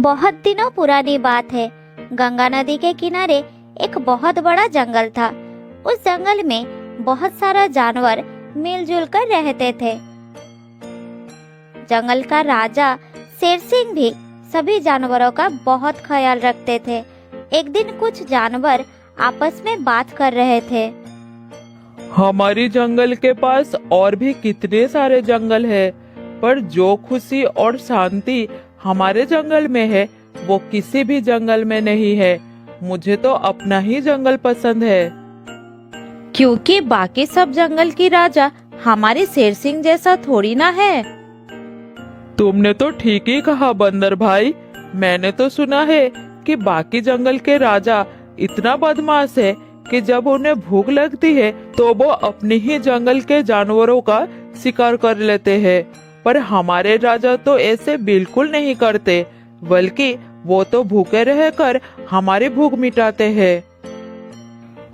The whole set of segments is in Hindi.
बहुत दिनों पुरानी बात है। गंगा नदी के किनारे एक बहुत बड़ा जंगल था। उस जंगल में बहुत सारा जानवर मिलजुल कर रहते थे। जंगल का राजा शेर सिंह भी सभी जानवरों का बहुत ख्याल रखते थे। एक दिन कुछ जानवर आपस में बात कर रहे थे। हमारी जंगल के पास और भी कितने सारे जंगल है, पर जो खुशी और शांति हमारे जंगल में है वो किसी भी जंगल में नहीं है। मुझे तो अपना ही जंगल पसंद है। क्योंकि बाकी सब जंगल की राजा हमारे शेर सिंह जैसा थोड़ी ना है। तुमने तो ठीक ही कहा बंदर भाई। मैंने तो सुना है कि बाकी जंगल के राजा इतना बदमाश है कि जब उन्हें भूख लगती है तो वो अपने ही जंगल के जानवरों का शिकार कर लेते हैं। पर हमारे राजा तो ऐसे बिल्कुल नहीं करते, बल्कि वो तो भूखे रहकर हमारी भूख मिटाते हैं।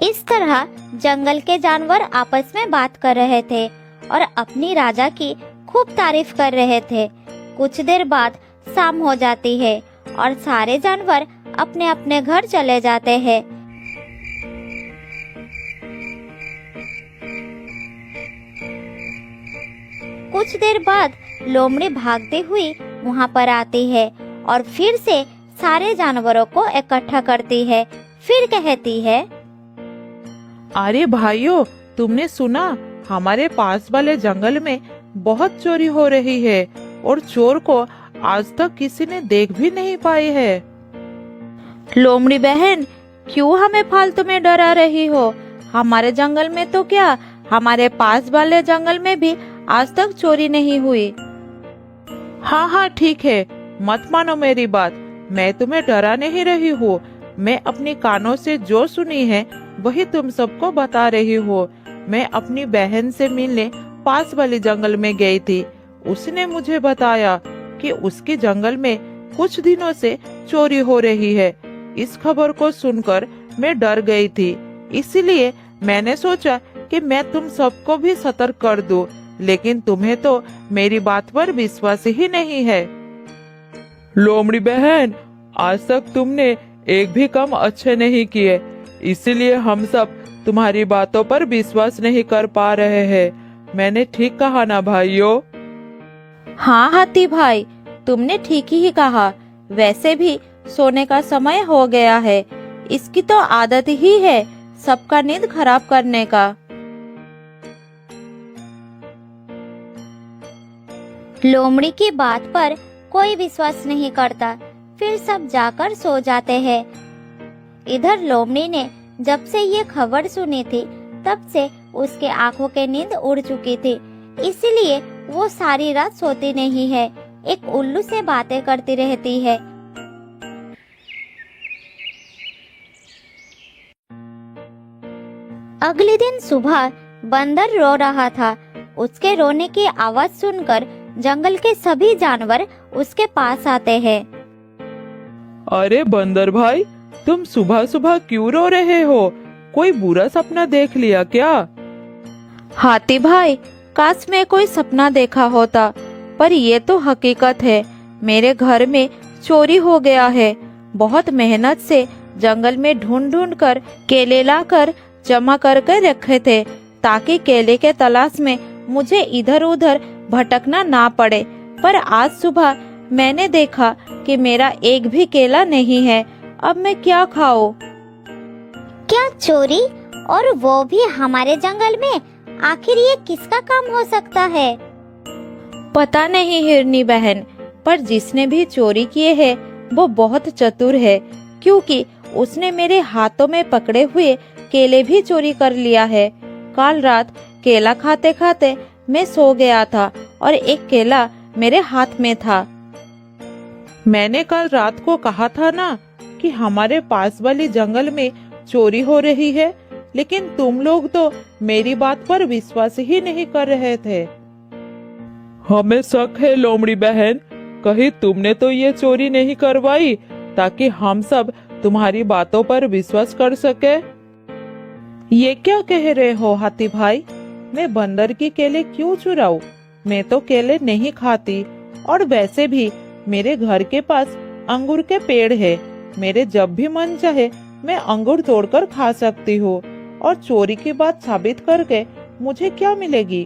इस तरह जंगल के जानवर आपस में बात कर रहे थे और अपनी राजा की खूब तारीफ कर रहे थे। कुछ देर बाद शाम हो जाती है और सारे जानवर अपने अपने घर चले जाते हैं। कुछ देर बाद लोमड़ी भागती हुई वहाँ पर आती है और फिर से सारे जानवरों को इकट्ठा करती है। फिर कहती है, अरे भाइयों, तुमने सुना? हमारे पास वाले जंगल में बहुत चोरी हो रही है और चोर को आज तक किसी ने देख भी नहीं पाई है। लोमड़ी बहन, क्यों हमें फालतू में डरा रही हो? हमारे जंगल में तो क्या, हमारे पास वाले जंगल में भी आज तक चोरी नहीं हुई। हाँ हाँ ठीक है, मत मानो मेरी बात। मैं तुम्हें डरा नहीं रही हूँ। मैं अपनी कानों से जो सुनी है वही तुम सबको बता रही हूँ। मैं अपनी बहन से मिलने पास वाले जंगल में गई थी। उसने मुझे बताया कि उसके जंगल में कुछ दिनों से चोरी हो रही है। इस खबर को सुनकर मैं डर गई थी, इसलिए मैंने सोचा कि मैं तुम सबको भी सतर्क कर दूं। लेकिन तुम्हें तो मेरी बात पर विश्वास ही नहीं है। लोमड़ी बहन, आज तक तुमने एक भी काम अच्छे नहीं किए, इसीलिए हम सब तुम्हारी बातों पर विश्वास नहीं कर पा रहे हैं। मैंने ठीक कहा ना भाइयों? हाँ हाथी भाई, तुमने ठीक ही कहा। वैसे भी सोने का समय हो गया है। इसकी तो आदत ही है सबका नींद खराब करने का। लोमड़ी की बात पर कोई विश्वास नहीं करता। फिर सब जाकर सो जाते हैं। इधर लोमड़ी ने जब से ये खबर सुनी थी तब से उसके आंखों की नींद उड़ चुकी थी, इसीलिए वो सारी रात सोती नहीं है। एक उल्लू से बातें करती रहती है। अगले दिन सुबह बंदर रो रहा था। उसके रोने की आवाज सुनकर जंगल के सभी जानवर उसके पास आते हैं। अरे बंदर भाई, तुम सुबह सुबह क्यों रो रहे हो? कोई बुरा सपना देख लिया क्या? हाथी भाई, काश मैं कोई सपना देखा होता, पर ये तो हकीकत है। मेरे घर में चोरी हो गया है। बहुत मेहनत से जंगल में ढूंढ ढूंढ कर केले लाकर जमा करके रखे थे, ताकि केले के तलाश में मुझे इधर उधर भटकना ना पड़े। पर आज सुबह मैंने देखा कि मेरा एक भी केला नहीं है। अब मैं क्या खाऊं? क्या चोरी, और वो भी हमारे जंगल में? आखिर ये किसका काम हो सकता है? पता नहीं हिरनी बहन, पर जिसने भी चोरी किए है वो बहुत चतुर है, क्योंकि उसने मेरे हाथों में पकड़े हुए केले भी चोरी कर लिया है। कल रात केला खाते खाते मैं सो गया था और एक केला मेरे हाथ में था। मैंने कल रात को कहा था ना कि हमारे पास वाली जंगल में चोरी हो रही है, लेकिन तुम लोग तो मेरी बात पर विश्वास ही नहीं कर रहे थे। हमें शक है लोमड़ी बहन, कहीं तुमने तो ये चोरी नहीं करवाई ताकि हम सब तुम्हारी बातों पर विश्वास कर सके। ये क्या कह रहे हो हाथी भाई? मैं बंदर की केले क्यों चुराऊं? मैं तो केले नहीं खाती, और वैसे भी मेरे घर के पास अंगूर के पेड़ है। मेरे जब भी मन चाहे मैं अंगूर तोड़कर खा सकती हूँ, और चोरी की बात साबित करके मुझे क्या मिलेगी?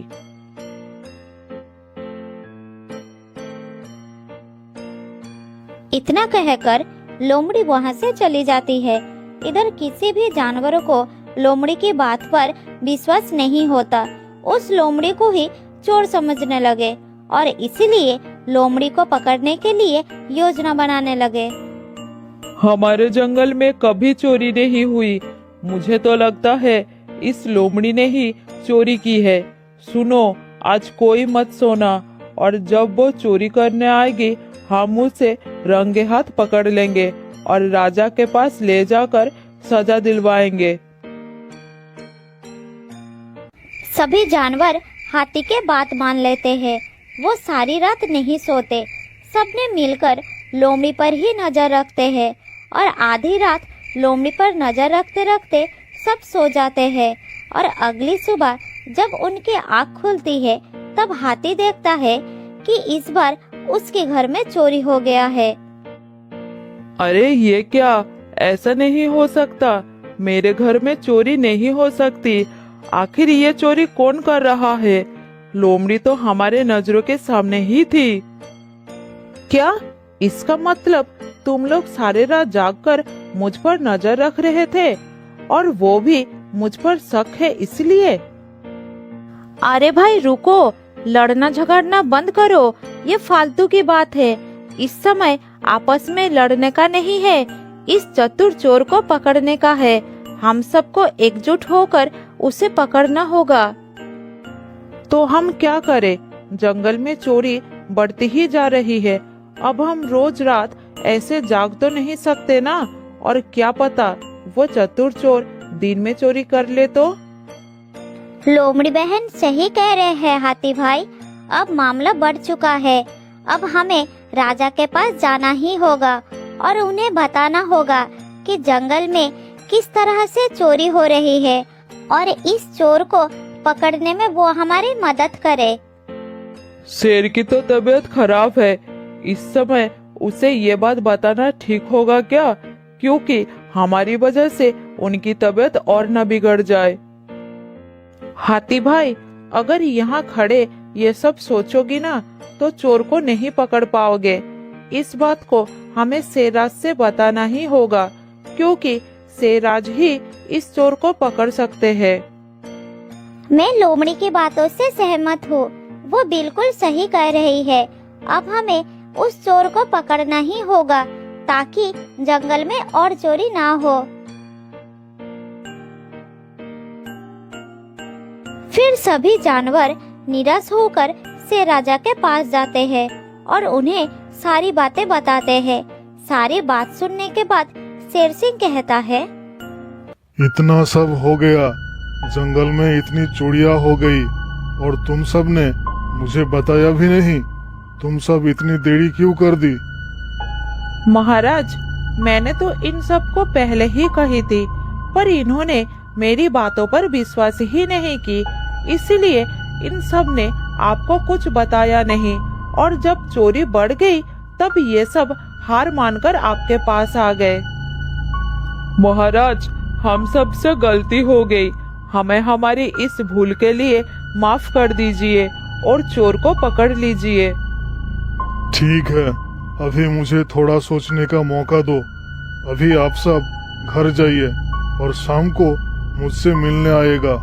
इतना कहकर लोमड़ी वहां से चली जाती है। इधर किसी भी जानवरों को लोमड़ी की बात पर विश्वास नहीं होता। उस लोमड़ी को ही चोर समझने लगे और इसीलिए लोमड़ी को पकड़ने के लिए योजना बनाने लगे। हमारे जंगल में कभी चोरी नहीं हुई। मुझे तो लगता है इस लोमड़ी ने ही चोरी की है। सुनो, आज कोई मत सोना, और जब वो चोरी करने आएगी हम उसे रंगे हाथ पकड़ लेंगे और राजा के पास ले जाकर सजा दिलवाएंगे। सभी जानवर हाथी के बात मान लेते हैं। वो सारी रात नहीं सोते। सबने मिलकर लोमड़ी पर ही नजर रखते हैं और आधी रात लोमड़ी पर नजर रखते रखते सब सो जाते हैं। और अगली सुबह जब उनकी आँख खुलती है तब हाथी देखता है कि इस बार उसके घर में चोरी हो गया है। अरे ये क्या, ऐसा नहीं हो सकता। मेरे घर में चोरी नहीं हो सकती। आखिर ये चोरी कौन कर रहा है? लोमड़ी तो हमारे नजरों के सामने ही थी। क्या इसका मतलब तुम लोग सारे रात जागकर मुझ पर नजर रख रहे थे, और वो भी मुझ पर शक है इसलिए? अरे भाई रुको, लड़ना झगड़ना बंद करो। ये फालतू की बात है। इस समय आपस में लड़ने का नहीं है, इस चतुर चोर को पकड़ने का है। हम सबको एकजुट होकर उसे पकड़ना होगा। तो हम क्या करें? जंगल में चोरी बढ़ती ही जा रही है। अब हम रोज रात ऐसे जाग तो नहीं सकते ना। और क्या पता वो चतुर चोर दिन में चोरी कर ले तो? लोमड़ी बहन सही कह रहे हैं हाथी भाई। अब मामला बढ़ चुका है। अब हमें राजा के पास जाना ही होगा और उन्हें बताना होगा कि जंगल में किस तरह से चोरी हो रही है और इस चोर को पकड़ने में वो हमारी मदद करे। शेर की तो तबीयत खराब है। इस समय उसे ये बात बताना ठीक होगा क्या? क्योंकि हमारी वजह से उनकी तबीयत और न बिगड़ जाए। हाथी भाई, अगर यहाँ खड़े ये सब सोचोगी ना तो चोर को नहीं पकड़ पाओगे। इस बात को हमें शेरराज से बताना ही होगा, क्योंकि शेरराज ही इस चोर को पकड़ सकते हैं। मैं लोमड़ी की बातों से सहमत हूँ। वो बिल्कुल सही कह रही है। अब हमें उस चोर को पकड़ना ही होगा ताकि जंगल में और चोरी ना हो। फिर सभी जानवर निराश होकर शेर राजा के पास जाते हैं और उन्हें सारी बातें बताते हैं। सारी बात सुनने के बाद शेर सिंह कहता है, इतना सब हो गया, जंगल में इतनी चोरियां हो गई और तुम सब ने मुझे बताया भी नहीं। तुम सब इतनी देरी क्यों कर दी? महाराज, मैंने तो इन सब को पहले ही कही थी, पर इन्होंने मेरी बातों पर विश्वास ही नहीं की। इसीलिए इन सब ने आपको कुछ बताया नहीं, और जब चोरी बढ़ गई तब ये सब हार मानकर आपके पास आ गए। महाराज, हम सब से गलती हो गई। हमें हमारी इस भूल के लिए माफ कर दीजिए और चोर को पकड़ लीजिए। ठीक है, अभी मुझे थोड़ा सोचने का मौका दो। अभी आप सब घर जाइए और शाम को मुझसे मिलने आएगा।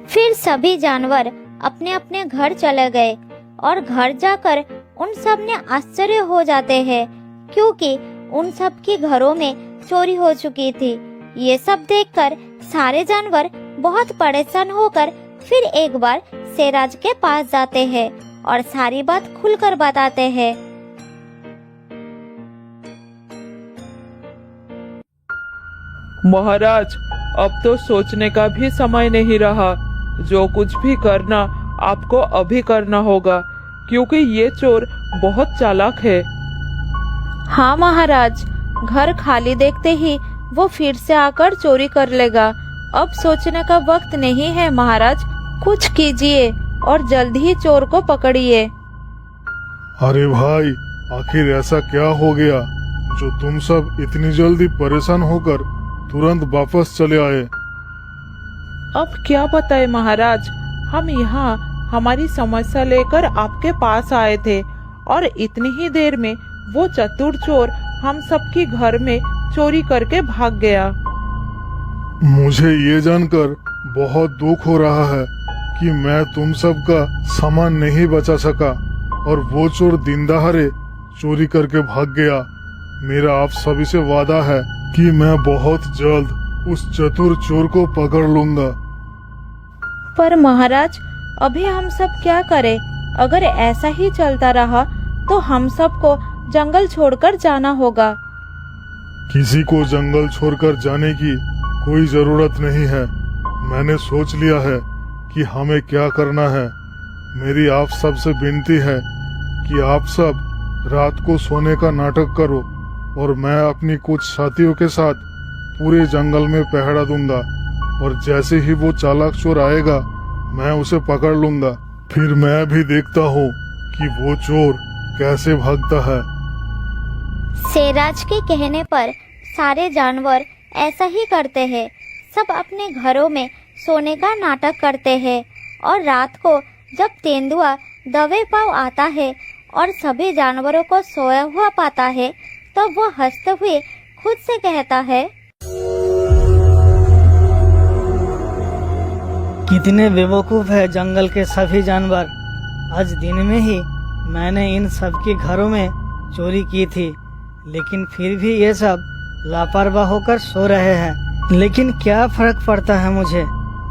फिर सभी जानवर अपने अपने घर चले गए और घर जाकर उन सब ने आश्चर्य हो जाते हैं, क्योंकि उन सब के घरों में चोरी हो चुकी थी। ये सब देखकर सारे जानवर बहुत परेशान होकर फिर एक बार शेरराज के पास जाते हैं और सारी बात खुलकर बताते हैं। महाराज, अब तो सोचने का भी समय नहीं रहा। जो कुछ भी करना आपको अभी करना होगा, क्योंकि ये चोर बहुत चालाक है। हाँ महाराज, घर खाली देखते ही वो फिर से आकर चोरी कर लेगा। अब सोचने का वक्त नहीं है महाराज, कुछ कीजिए। और जल्द ही चोर को पकड़िए। अरे भाई, आखिर ऐसा क्या हो गया जो तुम सब इतनी जल्दी परेशान होकर तुरंत वापस चले आए? अब क्या बताए महाराज, हम यहाँ हमारी समस्या लेकर आपके पास आए थे और इतनी ही देर में वो चतुर चोर हम सबकी घर में चोरी करके भाग गया। मुझे ये जानकर बहुत दुख हो रहा है कि मैं तुम सब का सामान नहीं बचा सका और वो चोर दिन दहाड़े चोरी करके भाग गया। मेरा आप सभी से वादा है कि मैं बहुत जल्द उस चतुर चोर को पकड़ लूंगा। पर महाराज, अभी हम सब क्या करें? अगर ऐसा ही चलता रहा तो हम सबको जंगल छोड़कर जाना होगा। किसी को जंगल छोड़कर जाने की कोई जरूरत नहीं है। मैंने सोच लिया है कि हमें क्या करना है। मेरी आप सब से विनती है कि आप सब रात को सोने का नाटक करो और मैं अपनी कुछ साथियों के साथ पूरे जंगल में पहरा दूंगा और जैसे ही वो चालाक चोर आएगा मैं उसे पकड़ लूंगा। फिर मैं भी देखता हूँ कि वो चोर कैसे भागता है। शेरराज के कहने पर सारे जानवर ऐसा ही करते हैं। सब अपने घरों में सोने का नाटक करते हैं और रात को जब तेंदुआ दबे पांव आता है और सभी जानवरों को सोया हुआ पाता है तो वो हंसते हुए खुद से कहता है, कितने बेवकूफ है जंगल के सभी जानवर। आज दिन में ही मैंने इन सब के घरों में चोरी की थी, लेकिन फिर भी ये सब लापरवाह होकर सो रहे हैं। लेकिन क्या फर्क पड़ता है मुझे,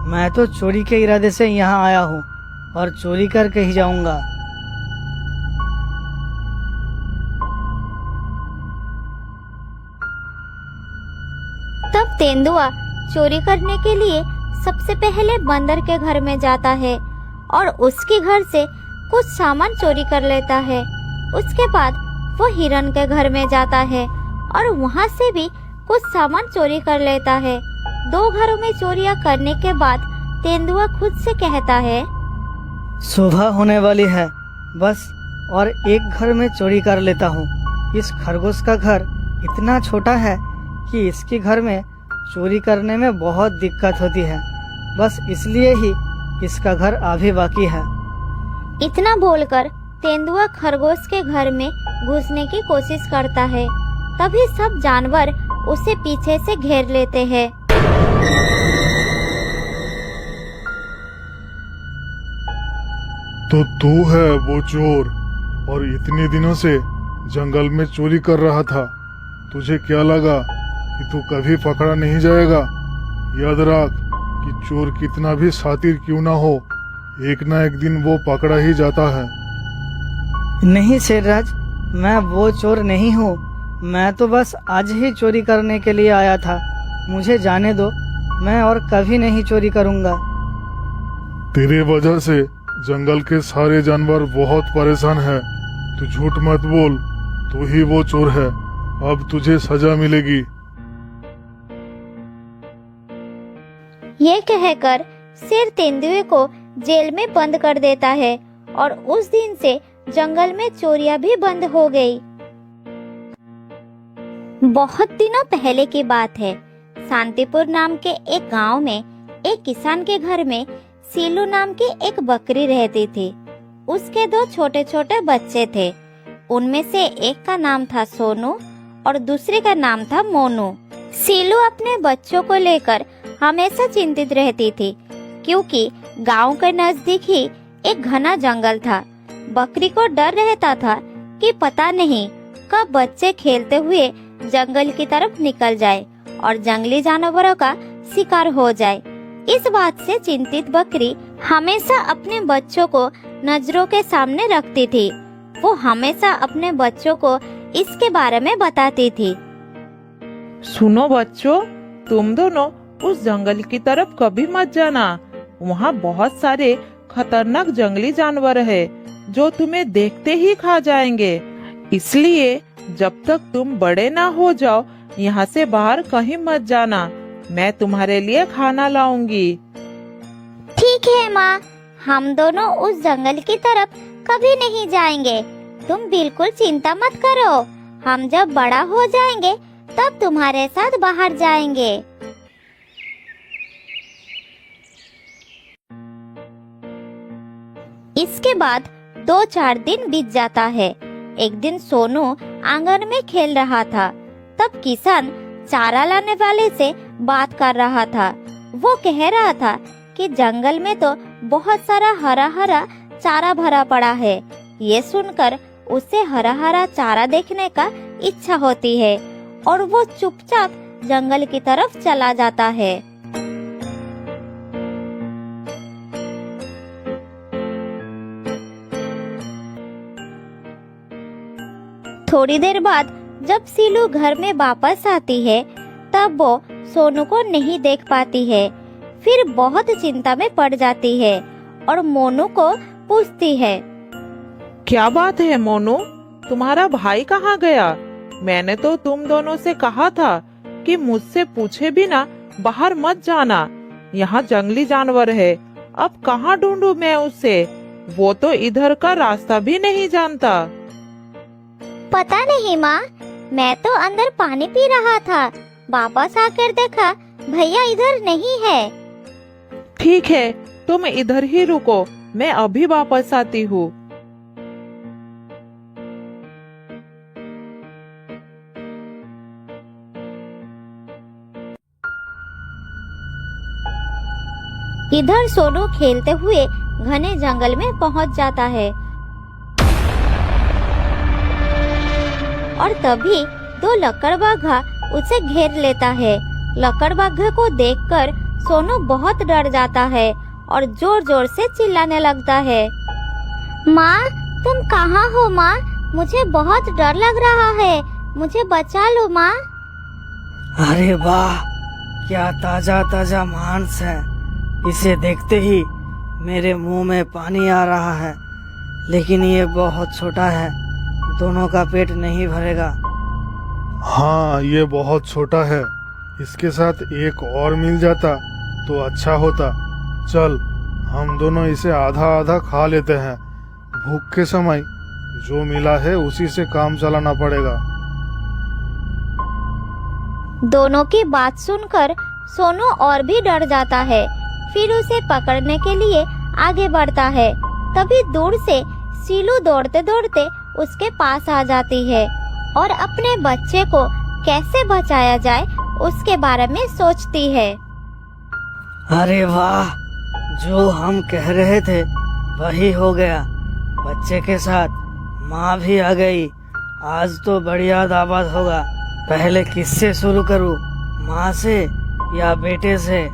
मैं तो चोरी के इरादे से यहाँ आया हूँ और चोरी करके ही जाऊंगा। तब तेंदुआ चोरी करने के लिए सबसे पहले बंदर के घर में जाता है और उसके घर से कुछ सामान चोरी कर लेता है। उसके बाद वो हिरन के घर में जाता है और वहाँ से भी कुछ सामान चोरी कर लेता है। 2 घरों में चोरियां करने के बाद तेंदुआ खुद से कहता है, सुबह होने वाली है, बस और एक घर में चोरी कर लेता हूँ। इस खरगोश का घर इतना छोटा है कि इसके घर में चोरी करने में बहुत दिक्कत होती है, बस इसलिए ही इसका घर अभी बाकी है। इतना बोलकर तेंदुआ खरगोश के घर में घुसने की कोशिश करता है। तभी सब जानवर उसे पीछे से घेर लेते हैं। तो तू है वो चोर और इतने दिनों से जंगल में चोरी कर रहा था। तुझे क्या लगा कि तू कभी पकड़ा नहीं जाएगा? याद रख कि चोर कितना भी शातिर क्यों ना हो, एक ना एक दिन वो पकड़ा ही जाता है। नहीं शेरराज, मैं वो चोर नहीं हूँ। मैं तो बस आज ही चोरी करने के लिए आया था। मुझे जाने दो, मैं और कभी नहीं चोरी करूँगा। तेरे वजह से जंगल के सारे जानवर बहुत परेशान हैं। तू झूठ मत बोल, तू ही वो चोर है। अब तुझे सजा मिलेगी। ये कहकर शेर तेंदुए को जेल में बंद कर देता है और उस दिन से जंगल में चोरियां भी बंद हो गई। बहुत दिनों पहले की बात है। शांतिपुर नाम के एक गांव में एक किसान के घर में सीलू नाम की एक बकरी रहती थी। उसके 2 छोटे छोटे बच्चे थे। उनमें से एक का नाम था सोनू और दूसरे का नाम था मोनू। सीलू अपने बच्चों को लेकर हमेशा चिंतित रहती थी, क्योंकि गांव के नजदीक ही एक घना जंगल था। बकरी को डर रहता था कि पता नहीं कब बच्चे खेलते हुए जंगल की तरफ निकल जाए और जंगली जानवरों का शिकार हो जाए। इस बात से चिंतित बकरी हमेशा अपने बच्चों को नजरों के सामने रखती थी। वो हमेशा अपने बच्चों को इसके बारे में बताती थी। सुनो बच्चों, तुम दोनों उस जंगल की तरफ कभी मत जाना। वहाँ बहुत सारे खतरनाक जंगली जानवर है जो तुम्हें देखते ही खा जाएंगे। इसलिए जब तक तुम बड़े ना हो जाओ यहाँ से बाहर कहीं मत जाना। मैं तुम्हारे लिए खाना लाऊंगी। ठीक है माँ, हम दोनों उस जंगल की तरफ कभी नहीं जाएंगे। तुम बिल्कुल चिंता मत करो। हम जब बड़ा हो जाएंगे तब तुम्हारे साथ बाहर जाएंगे। इसके बाद 2-4 दिन बीत जाता है। एक दिन सोनू आंगन में खेल रहा था। तब किसान चारा लाने वाले से बात कर रहा था। वो कह रहा था कि जंगल में तो बहुत सारा हरा हरा चारा भरा पड़ा है। ये सुनकर उसे हरा हरा चारा देखने का इच्छा होती है और वो चुपचाप जंगल की तरफ चला जाता है। थोड़ी देर बाद जब सीलू घर में वापस आती है तब वो सोनू को नहीं देख पाती है। फिर बहुत चिंता में पड़ जाती है और मोनू को पूछती है, क्या बात है मोनू, तुम्हारा भाई कहाँ गया? मैंने तो तुम दोनों से कहा था कि मुझसे पूछे बिना बाहर मत जाना। यहाँ जंगली जानवर है। अब कहाँ ढूंढूं मैं उसे? वो तो इधर का रास्ता भी नहीं जानता। पता नहीं माँ, मैं तो अंदर पानी पी रहा था। वापस आकर देखा भैया इधर नहीं है। ठीक है, तुम इधर ही रुको, मैं अभी वापस आती हूँ। इधर सोनू खेलते हुए घने जंगल में पहुंच जाता है और तभी 2 लकड़बग्घा उसे घेर लेता है। लकड़बग्घे को देखकर सोनू बहुत डर जाता है और जोर जोर से चिल्लाने लगता है, माँ तुम कहाँ हो माँ? मुझे बहुत डर लग रहा है, मुझे बचा लो माँ। अरे वाह, क्या ताजा ताजा मांस है। इसे देखते ही मेरे मुंह में पानी आ रहा है, लेकिन ये बहुत छोटा है, दोनों का पेट नहीं भरेगा। हाँ, ये बहुत छोटा है। इसके साथ एक और मिल जाता तो अच्छा होता। चल, हम दोनों इसे आधा आधा खा लेते हैं। भूख के समय जो मिला है उसी से काम चलाना पड़ेगा। दोनों की बात सुनकर सोनू और भी डर जाता है। फिर उसे पकड़ने के लिए आगे बढ़ता है। तभी दूर से सीलू दौड़ते दौड़ते उसके पास आ जाती है और अपने बच्चे को कैसे बचाया जाए उसके बारे में सोचती है। अरे वाह, जो हम कह रहे थे वही हो गया। बच्चे के साथ माँ भी आ गई। आज तो बढ़िया दावत होगा। पहले किससे शुरू करूँ, माँ से या बेटे से?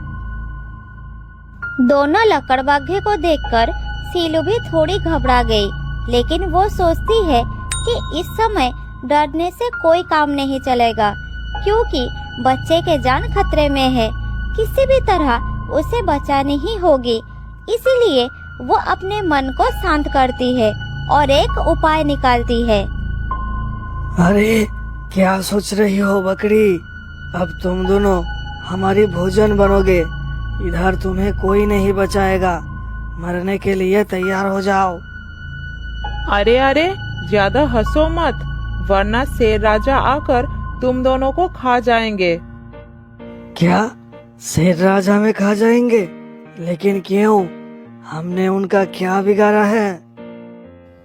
दोनों लकड़बग्घे को देखकर सीलू भी थोड़ी घबरा गई, लेकिन वो सोचती है कि इस समय डरने से कोई काम नहीं चलेगा, क्योंकि बच्चे के जान खतरे में है। किसी भी तरह उसे बचानी ही होगी। इसीलिए वो अपने मन को शांत करती है और एक उपाय निकालती है। अरे क्या सोच रही हो बकरी? अब तुम दोनों हमारी भोजन बनोगे। इधर तुम्हें कोई नहीं बचाएगा। मरने के लिए तैयार हो जाओ। अरे अरे, ज्यादा हंसो मत, वरना शेर राजा आकर तुम दोनों को खा जाएंगे। क्या शेर राजा में खा जाएंगे? लेकिन क्यों? हमने उनका क्या बिगाड़ा है?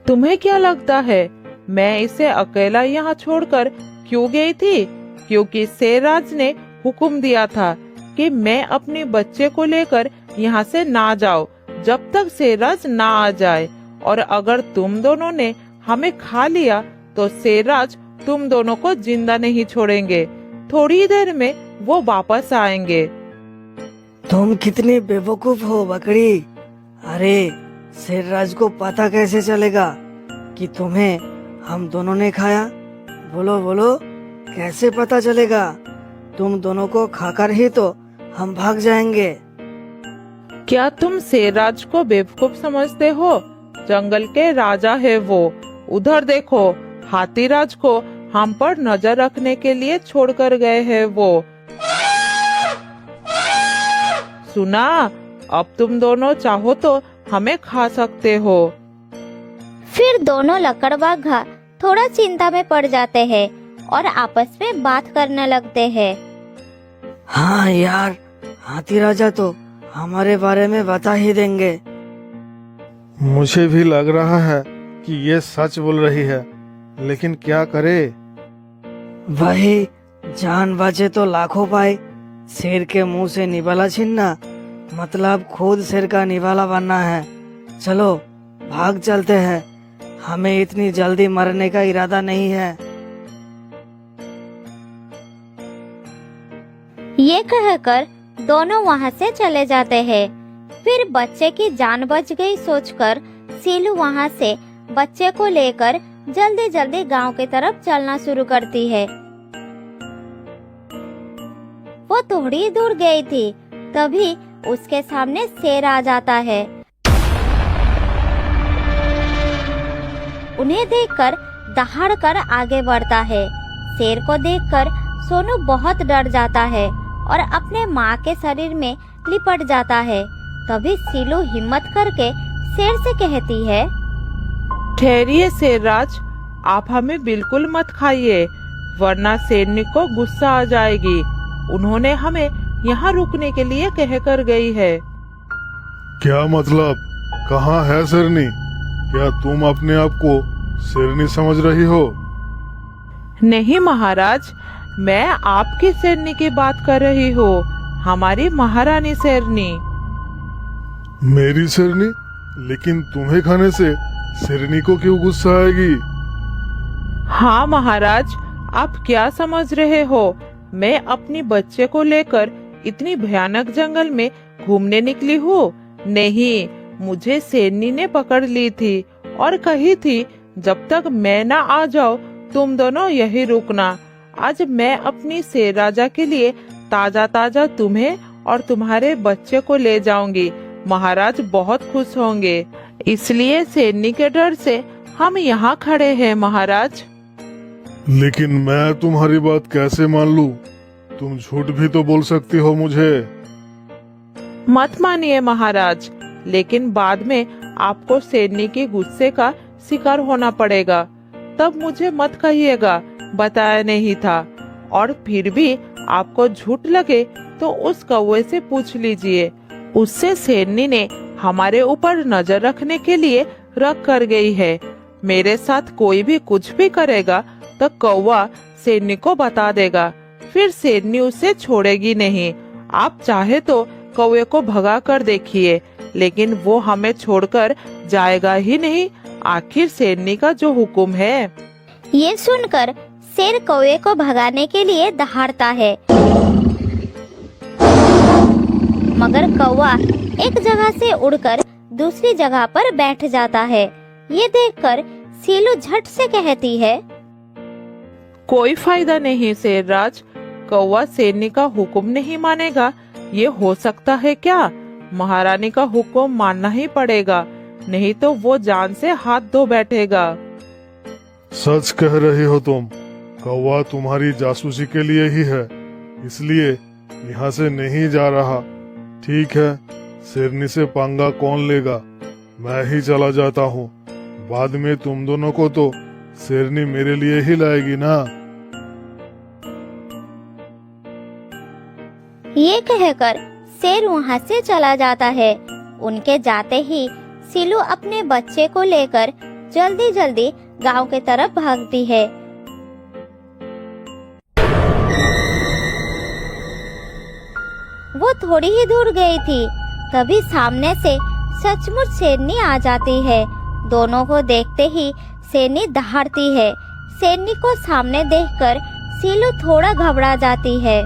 तुम्हें क्या लगता है मैं इसे अकेला यहाँ छोड़कर क्यों गई थी? क्योंकि शेरराज ने हुक्म दिया था कि मैं अपने बच्चे को लेकर यहाँ से ना जाओ जब तक शेरराज ना आ जाए। और अगर तुम दोनों ने हमें खा लिया तो शेरराज तुम दोनों को जिंदा नहीं छोड़ेंगे। थोड़ी देर में वो वापस आएंगे। तुम कितनी बेवकूफ हो बकरी। अरे शेरराज को पता कैसे चलेगा कि तुम्हें हम दोनों ने खाया? बोलो बोलो, कैसे पता चलेगा? तुम दोनों को खाकर ही तो हम भाग जाएंगे। क्या तुम शेरराज को बेवकूफ समझते हो? जंगल के राजा है वो। उधर देखो, हाथीराज को हम पर नजर रखने के लिए छोड़कर गए हैं वो। सुना? अब तुम दोनों चाहो तो हमें खा सकते हो। फिर दोनों लकड़बाघा थोड़ा चिंता में पड़ जाते हैं और आपस में बात करने लगते हैं। हाँ यार, हाथी राजा तो हमारे बारे में बता ही देंगे। मुझे भी लग रहा है कि ये सच बोल रही है, लेकिन क्या करे। वही, जान बचे तो लाखों पाए। शेर के मुंह से निवाला छीनना मतलब खुद शेर का निवाला बनना है। चलो भाग चलते हैं, हमें इतनी जल्दी मरने का इरादा नहीं है। ये कहकर दोनों वहाँ से चले जाते हैं। फिर बच्चे की जान बच गई सोचकर सीलू वहाँ से बच्चे को लेकर जल्दी जल्दी गांव की तरफ चलना शुरू करती है। वो थोड़ी दूर गई थी, तभी उसके सामने शेर आ जाता है। उन्हें देखकर दहाड़कर आगे बढ़ता है। शेर को देखकर सोनू बहुत डर जाता है और अपने माँ के शरीर में लिपट जाता है। तभी सीलू हिम्मत करके शेर से कहती है, ठहरिए शेरराज, आप हमें बिल्कुल मत खाइए, वरना शेरनी को गुस्सा आ जाएगी। उन्होंने हमें यहाँ रुकने के लिए कहकर गई है। क्या मतलब? कहाँ है शेरनी? क्या तुम अपने आप को शेरनी समझ रही हो? नहीं महाराज, मैं आपकी शेरनी की बात कर रही हूँ, हमारी महारानी शेरनी। मेरी शेरनी? लेकिन तुम्हें खाने से शेरनी को क्यों गुस्सा आएगी? हाँ महाराज, आप क्या समझ रहे हो? मैं अपनी बच्चे को लेकर इतनी भयानक जंगल में घूमने निकली हूँ। नहीं, मुझे शेरनी ने पकड़ ली थी और कही थी जब तक मैं ना आ जाऊँ तुम दोनों यही रुकना। आज मैं अपनी शेर राजा के लिए ताजा ताजा तुम्हें और तुम्हारे बच्चे को ले जाऊंगी। महाराज बहुत खुश होंगे, इसलिए शेरनी के डर से हम यहाँ खड़े हैं महाराज। लेकिन मैं तुम्हारी बात कैसे मान लूं? तुम झूठ भी तो बोल सकती हो मुझे। मत मानिए महाराज, लेकिन बाद में आपको शेरनी के गुस्से का शिकार होना पड़ेगा। तब मुझे मत कहिएगा बताया नहीं था। और फिर भी आपको झूठ लगे तो उस कौवे से पूछ लीजिए। उससे शेरनी ने हमारे ऊपर नजर रखने के लिए रख कर गई है। मेरे साथ कोई भी कुछ भी करेगा तो कौवा शेरनी को बता देगा, फिर शेरनी उसे छोड़ेगी नहीं। आप चाहे तो कौवे को भगा कर देखिए, लेकिन वो हमें छोड़कर जाएगा ही नहीं। आखिर शेरनी का जो हुक्म है। ये सुनकर शेर कौवे को भगाने के लिए दहाड़ता है, मगर कौवा एक जगह से उड़कर दूसरी जगह पर बैठ जाता है। ये देखकर सीलू झट से कहती है, कोई फायदा नहीं शेरराज, कौवा शेरनी का हुक्म नहीं मानेगा। ये हो सकता है क्या? महारानी का हुक्म मानना ही पड़ेगा, नहीं तो वो जान से हाथ धो बैठेगा। सच कह रही हो तुम। कौवा तुम्हारी जासूसी के लिए ही है, इसलिए यहाँ से नहीं जा रहा। ठीक है, शेरनी से पंगा कौन लेगा? मैं ही चला जाता हूँ। बाद में तुम दोनों को तो शेरनी मेरे लिए ही लाएगी ना। ये कहकर शेर वहाँ से चला जाता है। उनके जाते ही सीलू अपने बच्चे को लेकर जल्दी जल्दी गांव के तरफ भागती है। वो थोड़ी ही दूर गई थी, तभी सामने से सचमुच शेरनी आ जाती है। दोनों को देखते ही शेरनी दहाड़ती है। शेरनी को सामने देखकर सीलू थोड़ा घबरा जाती है।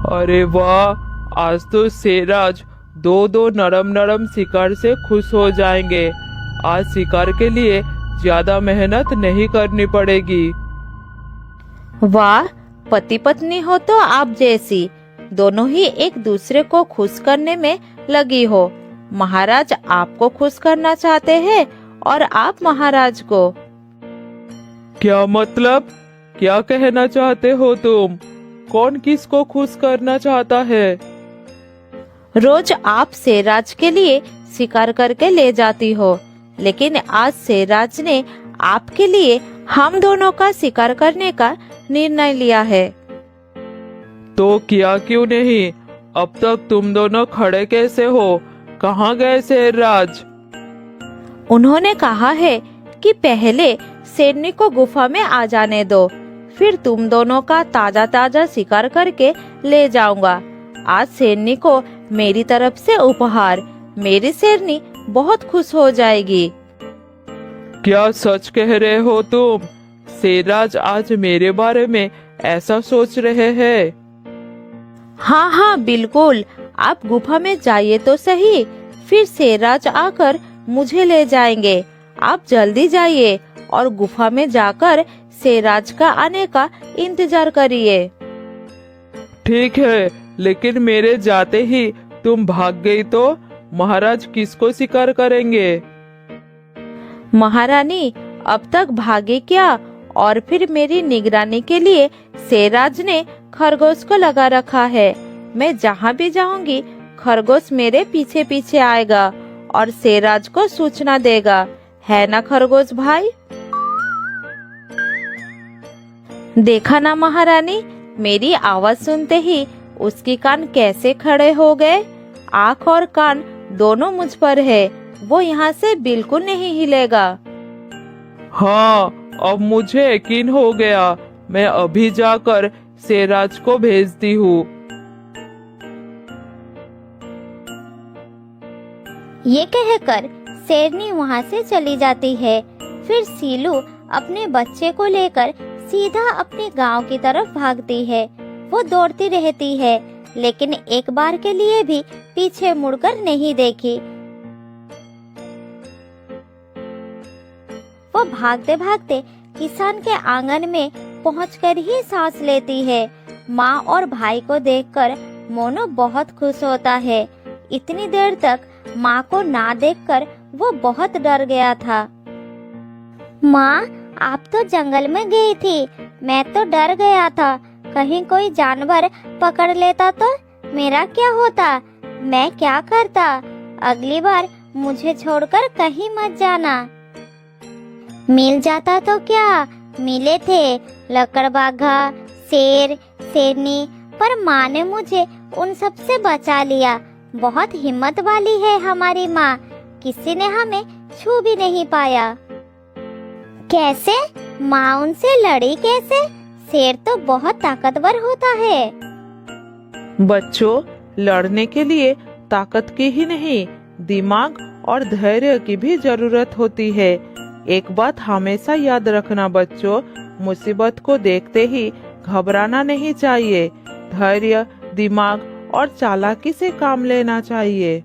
अरे वाह, आज तो शेरराज दो नरम नरम शिकार से खुश हो जाएंगे। आज शिकार के लिए ज्यादा मेहनत नहीं करनी पड़ेगी। वाह, पति पत्नी हो तो आप जैसी, दोनों ही एक दूसरे को खुश करने में लगी हो। महाराज आपको खुश करना चाहते हैं और आप महाराज को। क्या मतलब? क्या कहना चाहते हो तुम? कौन किसको खुश करना चाहता है? रोज आप शेरराज के लिए शिकार करके ले जाती हो, लेकिन आज शेरराज ने आपके लिए हम दोनों का शिकार करने का निर्णय लिया है। तो किया क्यों नहीं? अब तक तुम दोनों खड़े कैसे हो? कहाँ गए शेरराज? उन्होंने कहा है कि पहले शेरनी को गुफा में आ जाने दो, फिर तुम दोनों का ताजा ताजा शिकार करके ले जाऊंगा। आज शेरनी को मेरी तरफ से उपहार, मेरी शेरनी बहुत खुश हो जाएगी। क्या सच कह रहे हो तुम? शेरराज आज मेरे बारे में ऐसा सोच रहे हैं? हाँ हाँ बिल्कुल, आप गुफा में जाइए तो सही, फिर शेरराज आकर मुझे ले जाएंगे। आप जल्दी जाइए और गुफा में जाकर शेरराज का आने का इंतजार करिए। ठीक है, लेकिन मेरे जाते ही तुम भाग गई तो महाराज किसको शिकार करेंगे? महारानी अब तक भागे क्या? और फिर मेरी निगरानी के लिए शेरराज ने खरगोश को लगा रखा है। मैं जहाँ भी जाऊंगी खरगोश मेरे पीछे पीछे आएगा और शेरराज को सूचना देगा, है ना खरगोश भाई? देखा ना महारानी, मेरी आवाज सुनते ही उसके कान कैसे खड़े हो गए। आँख और कान दोनों मुझ पर है, वो यहाँ से बिल्कुल नहीं हिलेगा। हाँ, अब मुझे यकीन हो गया। मैं अभी जाकर शेरराज को भेजती हूँ। ये कहकर शेरनी वहाँ से चली जाती है। फिर सीलू अपने बच्चे को लेकर सीधा अपने गांव की तरफ भागती है। वो दौड़ती रहती है, लेकिन एक बार के लिए भी पीछे मुड़कर नहीं देखी। वो भागते भागते किसान के आंगन में पहुंचकर ही सांस लेती है। माँ और भाई को देखकर मोनू बहुत खुश होता है। इतनी देर तक माँ को ना देखकर वो बहुत डर गया था। माँ, आप तो जंगल में गई थी, मैं तो डर गया था। कहीं कोई जानवर पकड़ लेता तो मेरा क्या होता? मैं क्या करता? अगली बार मुझे छोड़कर कहीं मत जाना। मिल जाता तो क्या, मिले थे लकड़बाघा, शेर, शेरनी, पर माँ ने मुझे उन सब से बचा लिया। बहुत हिम्मत वाली है हमारी माँ, किसी ने हमें छू भी नहीं पाया। कैसे? माँ उनसे लड़ी कैसे? शेर तो बहुत ताकतवर होता है। बच्चों, लड़ने के लिए ताकत की ही नहीं, दिमाग और धैर्य की भी जरूरत होती है। एक बात हमेशा याद रखना बच्चों, मुसीबत को देखते ही घबराना नहीं चाहिए। धैर्य, दिमाग और चालाकी से काम लेना चाहिए।